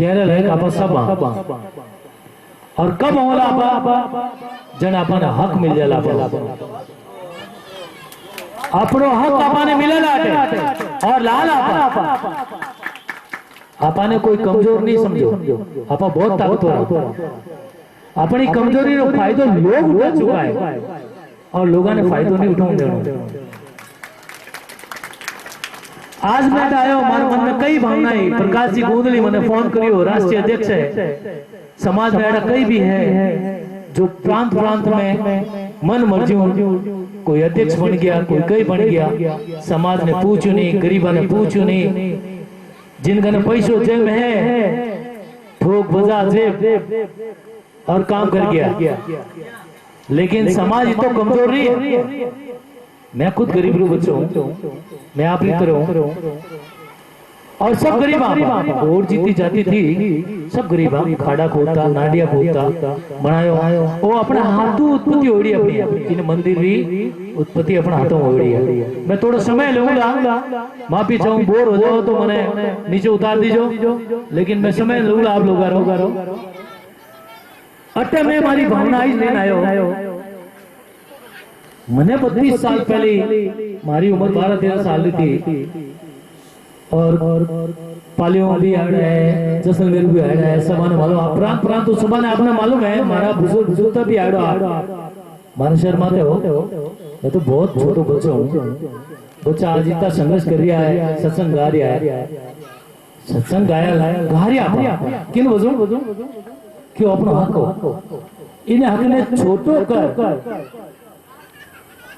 ત્યારે લાયક આપા સભા और कब होला आपा जन आपने हक मिल जाला अपनो हक आपने मिलेला और लाल आपा आपने कोई कमजोर नहीं समझो आपा बहुत ताकतवर अपनी कमजोरी नो फायदो लोग उठा चुका है और लोगों ने फायदो नहीं उठाऊं देनो। आज मैं आयो मारे मन में कई भावनाएं प्रकाश जी गोंदली मैंने फोन करियो राष्ट्रीय अध्यक्ष है समाज में ऐसा कई भी है जो प्रांत प्रांत में मन मर्जी कोई अध्यक्ष बन गया कोई कई बन गया समाज ने पूछो नहीं गरीबा ने पूछो नहीं जिनका ने पैसों जेब में है ठोक बजा जेब और काम कर गया लेकिन समाज तो कमजोर नहीं है। मैं खुद गरीब रू बच्चों मैं आप ही तरह और सब गरीब वोट जीती जाती थी सब गरीब खाड़ा खोदता नाडिया खोदता बनायो वो अपने हाथों उत्पत्ति होड़ी अपनी इन मंदिर भी उत्पत्ति अपने हाथों होड़ी है। मैं थोड़ा समय लूंगा माफी चाहूं बोर हो जाओ तो मैंने नीचे उतार दीजो लेकिन मैं समय लूंगा आप लोग अट्टे में हमारी भावना ही लेन आयो मैंने 32 साल पहले हमारी उम्र 12-13 साल थी और पालियों भी आड़ा है जैसलमेर भी आड़ा है समान मालूम प्रांत प्रांत तो समान आपने मालूम है हमारा बुजुर्ग भी आड़ा हमारे शहर माते हो मैं तो बहुत छोटो बच्चा हूँ बच्चा आज इतना संघर्ष कर रहा है सत्संग गा रहा है सत्संग गाया गा रहा किन वजह क्यों अपना हक हो इन हक ने छोटो कर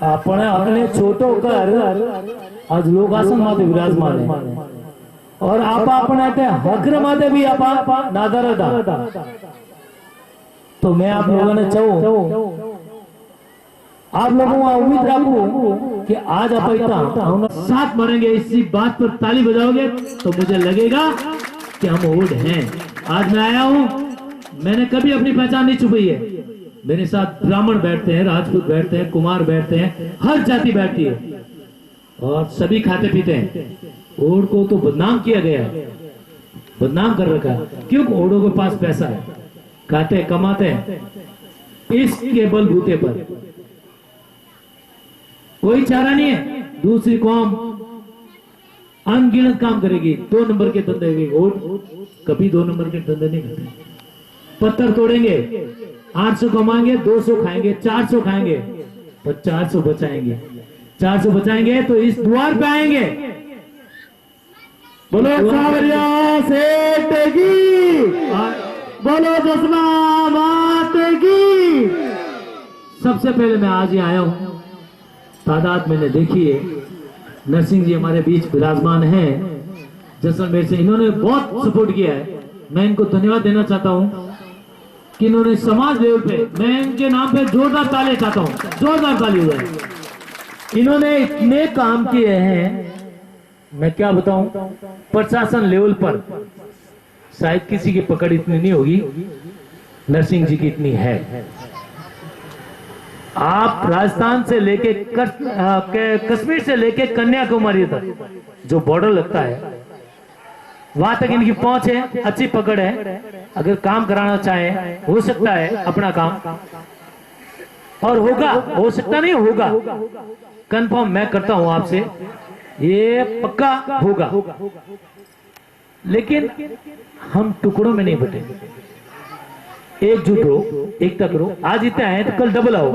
अपने अपने छोटो कर आज लोग आसन माते विराजमान है और आप अपने हक्र माते भी आप नादर तो मैं आप लोगों ने चाहूं आप लोगों को उम्मीद रखूं कि आज आप इतना साथ मरेंगे इसी बात पर ताली बजाओगे तो मुझे लगेगा कि हम ओड हैं। आज मैं आया हूं मैंने कभी अपनी पहचान नहीं छुपाई है मेरे साथ ब्राह्मण बैठते हैं राजपूत बैठते हैं कुमार बैठते हैं हर जाति बैठती है और सभी खाते पीते हैं। ओड को तो बदनाम किया गया है बदनाम कर रखा है क्यों ओडों के पास पैसा है खाते कमाते हैं इसके बलबूते पर कोई चारा नहीं है। दूसरी कौम अनगिनत काम करेगी 2 नंबर के धंधे ओड कभी 2 नंबर के धंधे नहीं करते पत्थर तोड़ेंगे 800 कमाएंगे 200 खाएंगे 400 खाएंगे पर 400 बचाएंगे 400 बचाएंगे तो इस द्वार पे आएंगे। बोलो सावरिया सेठ की बोलो दसमा मात की। सबसे पहले मैं आज ही आया हूं तादाद मैंने देखी है नरसिंह जी हमारे बीच विराजमान हैं जैसलमेर से इन्होंने बहुत सपोर्ट किया है मैं इनको धन्यवाद देना चाहता हूं कि इन्होंने समाज लेवल पे मैं इनके नाम पे जोरदार ताली चाहता हूं जोरदार ताली हो जाए। इन्होंने इतने काम किए हैं मैं क्या बताऊं प्रशासन लेवल पर शायद किसी की पकड़ इतनी नहीं होगी नरसिंह जी की इतनी है। आप राजस्थान से लेके कश्मीर से लेके कन्याकुमारी तक जो बॉर्डर लगता है वहां तक इनकी पहुंच है अच्छी पकड़ है। अगर काम कराना चाहे हो सकता है अपना काम और होगा हो सकता नहीं होगा कंफर्म मैं करता हूं आपसे ये पक्का होगा लेकिन हम टुकड़ों में नहीं बटे एकजुट हो एकता करो आज इतना है तो कल डबल आओ।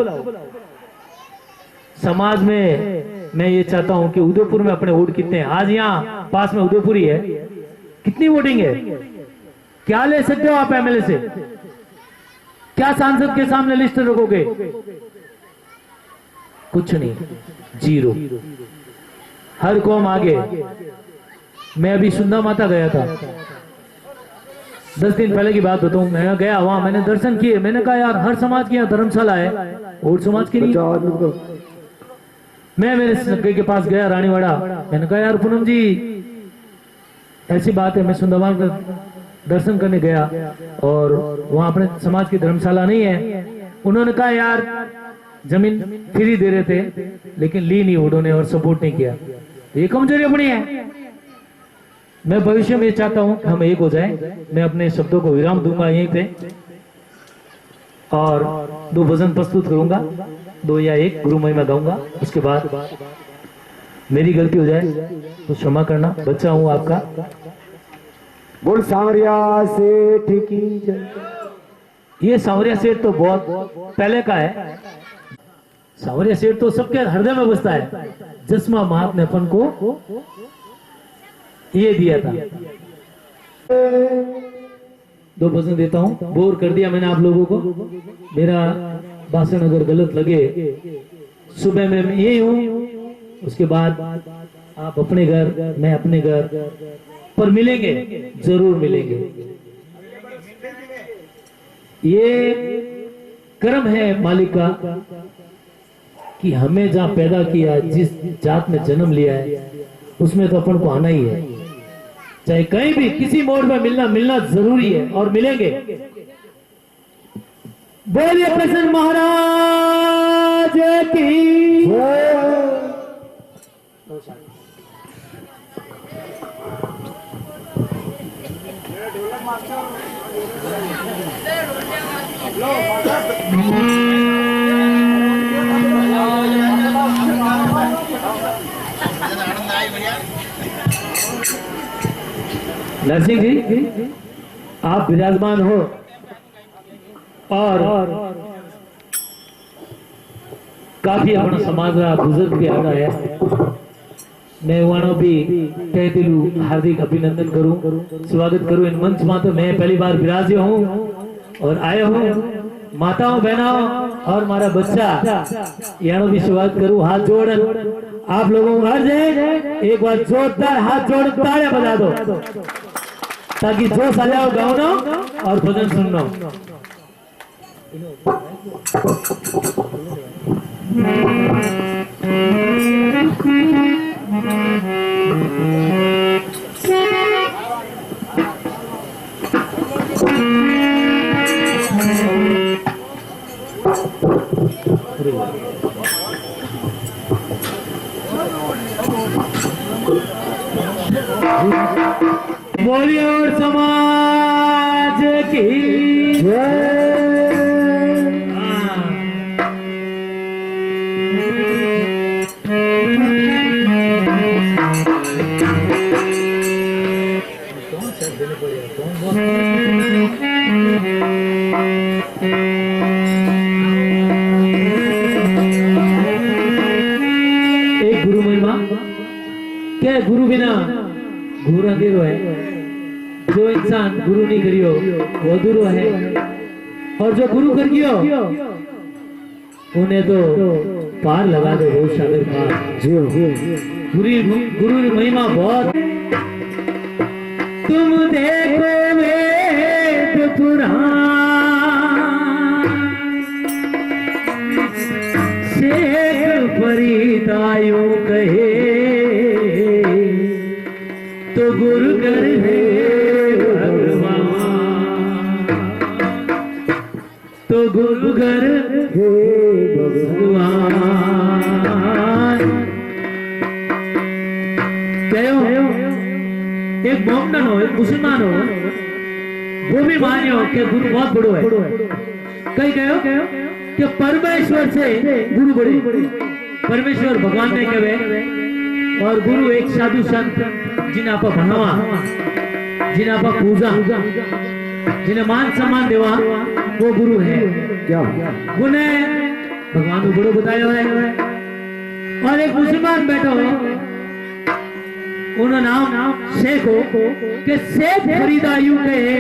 समाज में मैं ये चाहता हूं कि उदयपुर में अपने वोट कितने हैं आज यहाँ पास में उदयपुर ही है कितनी वोटिंग है क्या ले सकते हो आप एमएलए से क्या सांसद के सामने लिस्ट रखोगे कुछ नहीं जीरो हर कौम आगे। मैं अभी सुंदा माता गया था 10 दिन पहले की बात बताऊं मैं गया वहां मैंने दर्शन किए मैंने कहा यार हर समाज की यहाँ धर्मशाला है और समाज की नहीं। मैं मेरे सगे के पास गया रानीवाड़ा मैंने कहा यार पूनम जी ऐसी बात है मैं सुंदरबाग दर्शन करने गया और वहां अपने समाज की धर्मशाला नहीं है। उन्होंने कहा यार जमीन फ्री दे रहे थे लेकिन ली नहीं उन्होंने और सपोर्ट नहीं किया ये कमजोरी अपनी है। मैं भविष्य में चाहता हूं कि हम एक हो जाएं। मैं अपने शब्दों को विराम दूंगा यहीं पे और 2 भजन प्रस्तुत करूंगा, 2 या 1 गुरु महिमा गाऊंगा। उसके बाद मेरी गलती हो जाए तो क्षमा करना, बच्चा हूं आपका। बोल सांवरिया सेठ की जय। ये सांवरिया सेठ तो बहुत पहले का है। सांवरिया सेठ तो सबके हृदय में बसता है। जसमा महात ने अपन को ये दिया था। 2 भजन देता हूं। बोर कर दिया मैंने आप लोगों को। मेरा भाषण अगर गलत लगे, सुबह में यही हूं, उसके बाद आप अपने घर, मैं अपने घर, पर मिलेंगे, जरूर मिलेंगे। ये कर्म है मालिक का कि हमें जहां पैदा किया, जिस जात में जन्म लिया है, उसमें तो अपन को आना ही है। चाहे कहीं भी किसी मोड़ में मिलना जरूरी है और मिलेंगे। बोलिए प्रसन्न महाराज की नरसिंह जी, आप विराजमान हो और काफी अपना समाज बुजुर्ग भी आ रहा है। मैं वहां भी तहे दिलू हार्दिक अभिनंदन करूं, स्वागत करूं इन मंच में। तो मैं पहली बार विराजे हूं और आया हूं। माताओं बहनों और हमारा बच्चा यानो भी स्वागत करूं। हाथ जोड़ आप लोगों को अर्ज है, एक बार जोरदार हाथ जोड़ तालियां बजा दो ताकि जोश आ जाओ गाओ और भजन सुनना। बोलिए और समाज की जय। एक गुरु महिमा क्या, गुरु बिना घूर अंधेरो है। जो इंसान गुरु नहीं करियो वो अधूरो है, और जो गुरु कर गियो उन्हें तो पार लगा दो बहुत सागर पार। गुरु की महिमा बहुत। तुम देखो वेद पुराण शेख फरीदायो कहे तो गुरु कर है भगवान, तो गुरु घर हे भगवान। कहो एक मोमडन हो, एक मुसलमान हो, वो भी मानियो कि गुरु बहुत बड़ो है। कहीं कहो कि परमेश्वर से गुरु बड़ी, परमेश्वर भगवान ने कहे, और गुरु एक साधु संत जिन्हें आप भणावा, जिन्हें आप पूजा, जिन्हें मान सम्मान देवा, वो गुरु है। क्या उन्हें भगवान को बड़ो बताया है। और एक मुसलमान बैठा हो, उन्होंने नाम शेख हो कि शेख फरीदा यूं कहे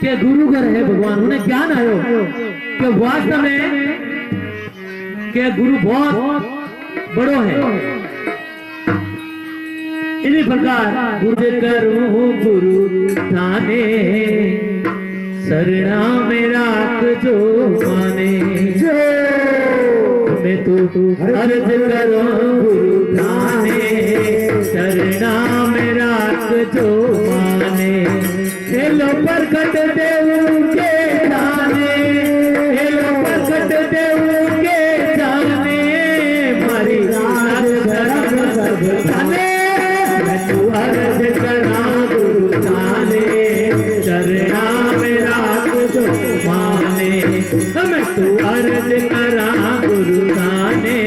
कि गुरु घर है भगवान। उन्हें ज्ञान आयो कि वास्तव में कि गुरु बहुत बड़ो है। इसी प्रकार गुरु करूं गुरु थाने शरणा मेरा जो माने, मैं तो अर्ज करूं गुरु थाने शरणा मेरा जो माने। हेलो प्रकट देव के जाने, हेलो प्रकट देव के जाने, मारी रात धर्म सब जाने। मैं तो अर्ज अर्ज करा गुरु थाने,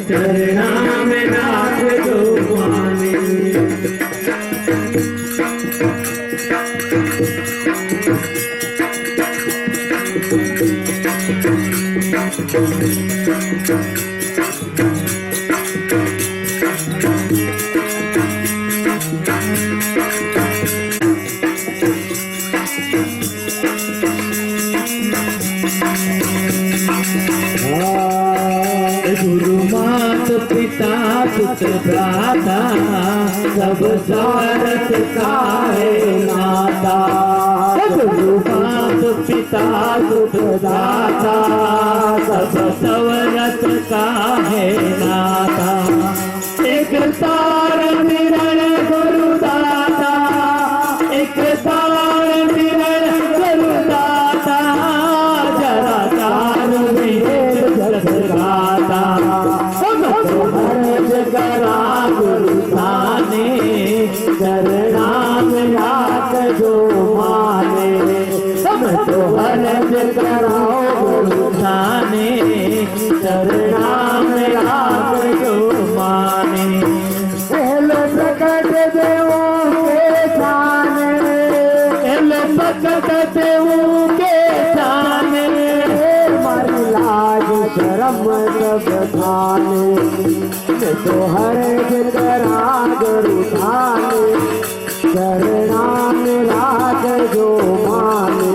चरणा में राख दो माने। गुरु मात पिता सुत भ्राता, सब स्वार्थ का है नाता। गुरु मात पिता सुत भ्राता, सब स्वार्थ का है नाता। एक तार मिलन गुरु दाता, एक तार मिलन गुरु दाता, जरा तार मिलन जगराता। अर्ज करा गुरु थाने, चरणा में राख दो माने। सब तो अर्ज कराओ गुरु थाने, चरणा में राख दो माने। पहले प्रकट देवों के सामने, पहले प्रकट देवों के सामने, मारी लाज शर्म सब खाने। तो हर करा गुरु थाने, चरणा में राख जो माने।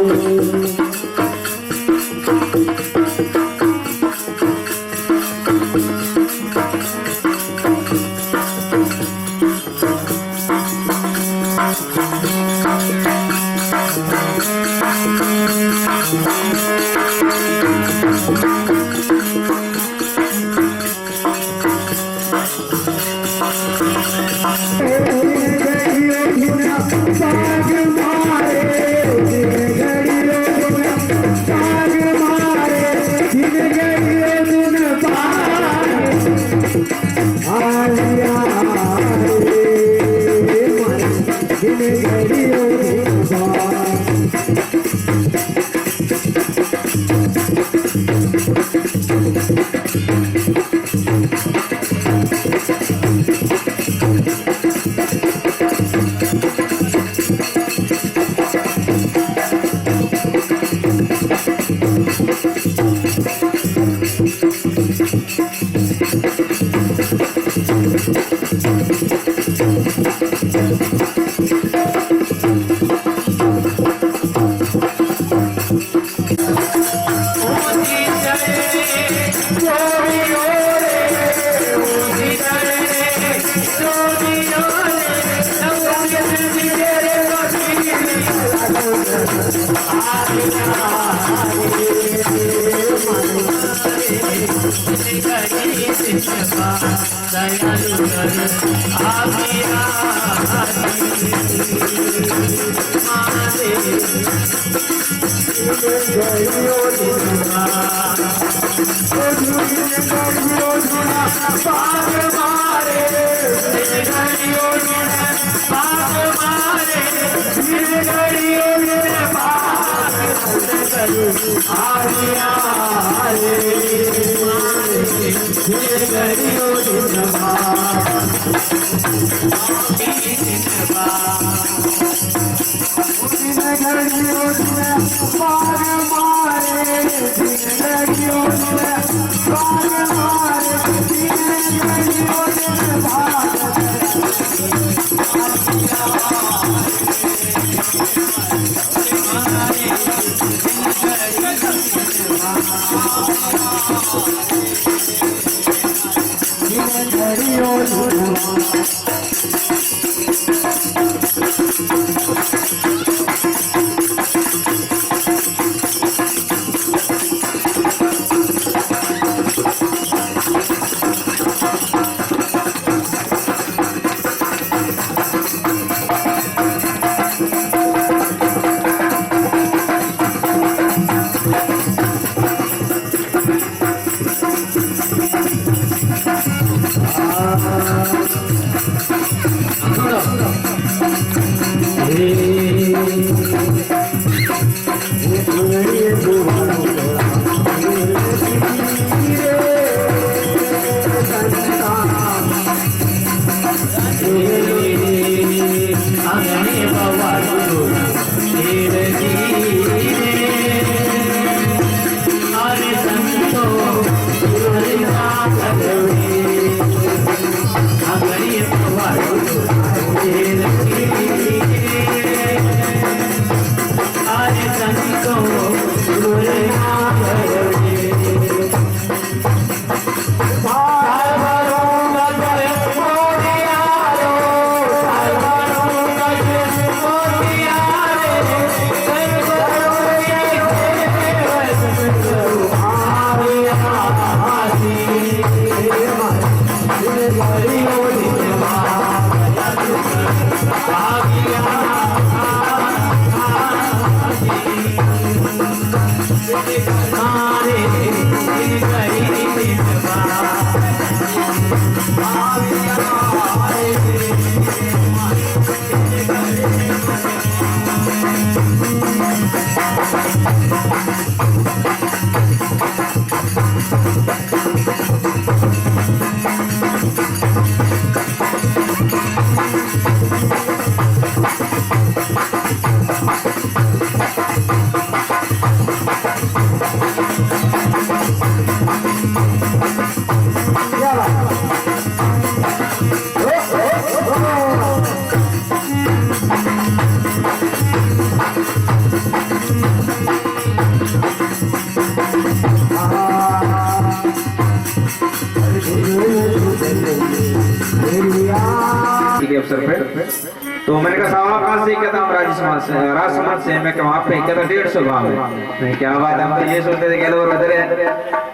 राजसमंद से मैं वहाँ पे कहता 150 गाँव है। नहीं क्या बात, हम तो ये सोचते थे गैलोर उधर।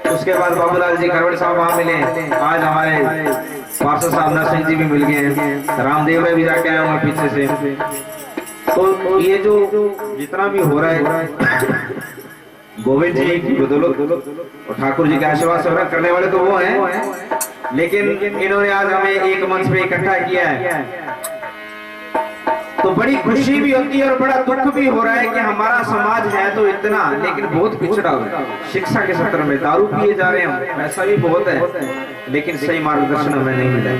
उसके बाद बाबूलाल जी खरवड़ साहब वहाँ मिले। आज हमारे पार्षद साहब नरसिंह जी भी मिल गए हैं, रामदेव राय भी जाके आए हुए पीछे से। तो ये जो जितना भी हो रहा है गोविंद जी की बदौलत और ठाकुर जी के आशीर्वाद से करने वाले तो वो हैं, लेकिन इन्होंने आज हमें एक मंच पे इकट्ठा किया है, तो बड़ी खुशी भी होती है और बड़ा दुख भी हो रहा है कि हमारा समाज है तो इतना, लेकिन बहुत पिछड़ा हुआ है। शिक्षा के क्षेत्र में दारू पिए जा रहे हैं, ऐसा भी बहुत है, लेकिन सही मार्गदर्शन हमें नहीं मिला।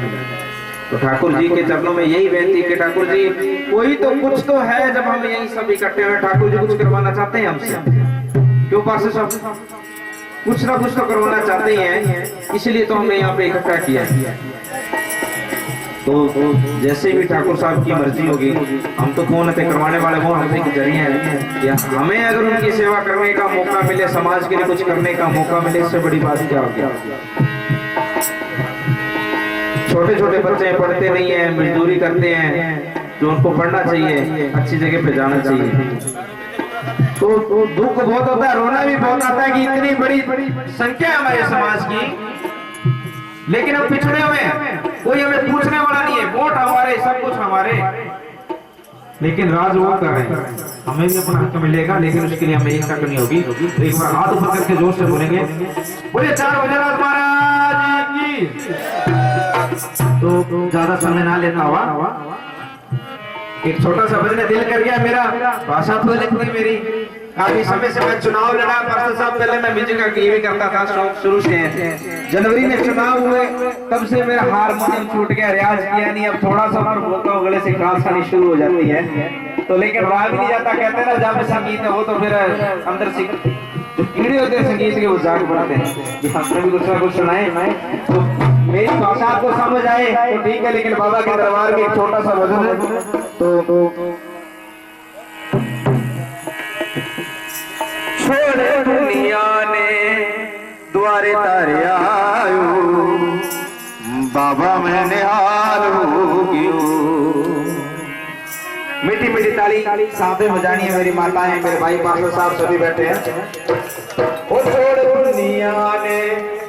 तो ठाकुर जी के चरणों में यही बेनती कि ठाकुर जी कोई तो कुछ तो है, जब हम यही सब इकट्ठे हुए ठाकुर जी कुछ करवाना चाहते हैं हमसे, क्यों पार्षद साहब कुछ ना कुछ तो करवाना चाहते हैं, इसलिए तो हमने यहाँ पे इकट्ठा किया है। तो जैसे भी ठाकुर साहब की मर्जी होगी, हम तो कौन थे करवाने वाले, वो हमसे के जरिए हैं। या हमें अगर उनकी सेवा करने का मौका मिले, समाज के लिए कुछ करने का मौका मिले, इससे बड़ी बात क्या होगी। छोटे छोटे बच्चे पढ़ते नहीं है, मजदूरी करते हैं, जो उनको पढ़ना चाहिए, अच्छी जगह पे जाना चाहिए। तो दुख बहुत होता है, रोना भी बहुत आता है कि इतनी बड़ी संख्या है हमारे समाज की, लेकिन हम पिछड़े हुए हैं, कोई हमें पूछने वाला नहीं है, वोट हमारे, सब कुछ हमारे, लेकिन राज वो कर रहे हैं। हमें भी अपना हक मिलेगा, लेकिन उसके लिए हमें एकता करनी होगी। तो एक बार हाथ ऊपर करके जोर से बोलेंगे, बोले 4 बजे रात महाराज की। तो ज्यादा समय ना लेना हुआ, एक छोटा सा भजन दिल कर गया मेरा, भाषा तो लिखनी मेरी। काफी समय से मैं चुनाव लड़ा, पार्षद साहब पहले मैं म्यूजिक का ये भी करता था शौक शुरू से। जनवरी में चुनाव हुए, तब से मेरा हारमोनियम छूट गया, रियाज किया नहीं। अब थोड़ा सा ऊपर बोलता हूँ, गले से खांस आनी शुरू हो जाती है, तो लेकिन राग नहीं जाता। कहते हैं ना जहाँ पे संगीत है वो तो फिर अंदर से जो कीड़े होते हैं संगीत के, वो जाग पड़ते हैं कि हमने भी कुछ ना कुछ सुनाए। तो मेरी भाषा आपको समझ आए तो ठीक है, लेकिन बाबा के दरबार में एक छोटा सा भजन है। तो छोड़े दुनिया ने द्वारे तारे आयो, बाबा मैं निहाल हो गयो। मीठी मीठी ताली साथे बजानी है मेरी माताएं, मेरे भाई पार्षद साहब सभी बैठे हैं। ओ छोड़ दुनिया ने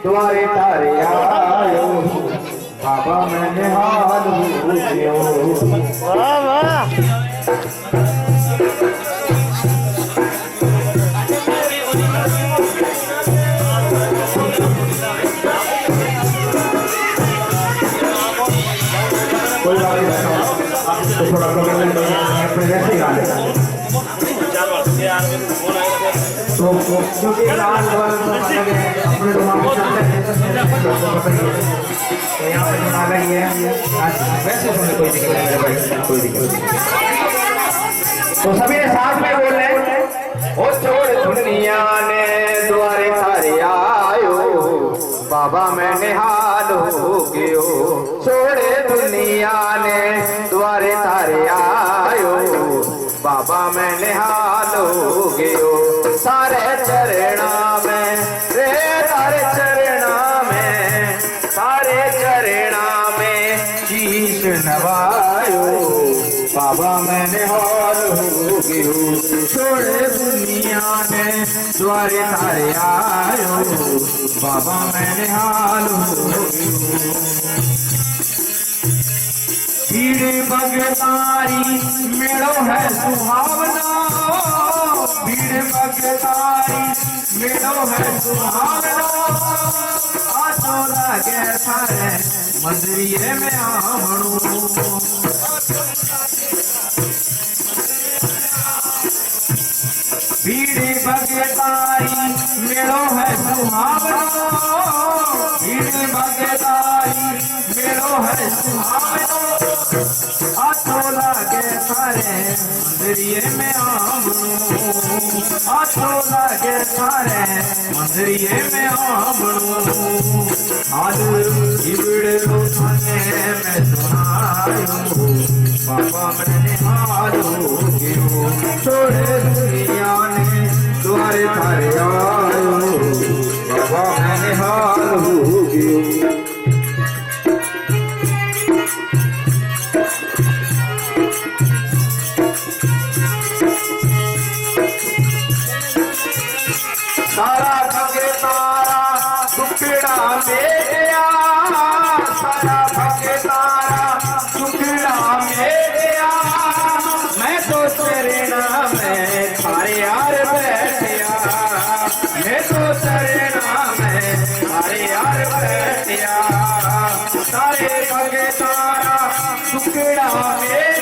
द्वारे तारे आयो, बाबा मैं निहाल हो गयो। वाह वाह। तो थोड़ा अपने वैसे गा लेगा, तो क्योंकि लाल अपने दिमाग में चलते हैं, तो यहाँ पे बना रही है वैसे सुनने कोई दिक्कत नहीं मेरे भाई, कोई दिक्कत नहीं। तो सभी ने साथ में बोल रहे, ओ छोड़ दुनिया ने द्वारे तारे आयो, बाबा मैं निहाल हो गयो। छोड़े दुनिया ने द्वारे तारे आयो, बाबा मैं निहाल हो गयो। सारे चरणा में रे, सारे चरणा में, सारे चरणा में शीश नवायो, बाबा मैं निहाल हो गयो। छोड़े दुनिया ने द्वारे तारे आयो, बाबा मैं निहाल हो गयो। भीड़ भगतारी मेड़ो है सुहावना, भीड़ भगतारी मेड़ो है सुहावना। आजो लागे सारे मंदिर में आवणो, भीड़ भगतारी मेड़ो है सुहावना, भीड़ भगतारी मेड़ो है सुहावना। आजो लागे सारे मंदिर में आवणो, आजो लागे सारे मंदिर में आवणो। आज इबड़ो थाने में सुनायो, बाबा मैंने हाल हो गयो। छोड़े दुनिया ने द्वारे तारे आयो, बाबा मैंने हाल हो गयो। टुकड़ा मेरा सारा भगतारा टुकड़ा मेरा मैं तो शरणा में थारे यार बैठिया मैं तो शरणा में थारे यार बैठिया सारे भगतारा टुकड़ा मेरा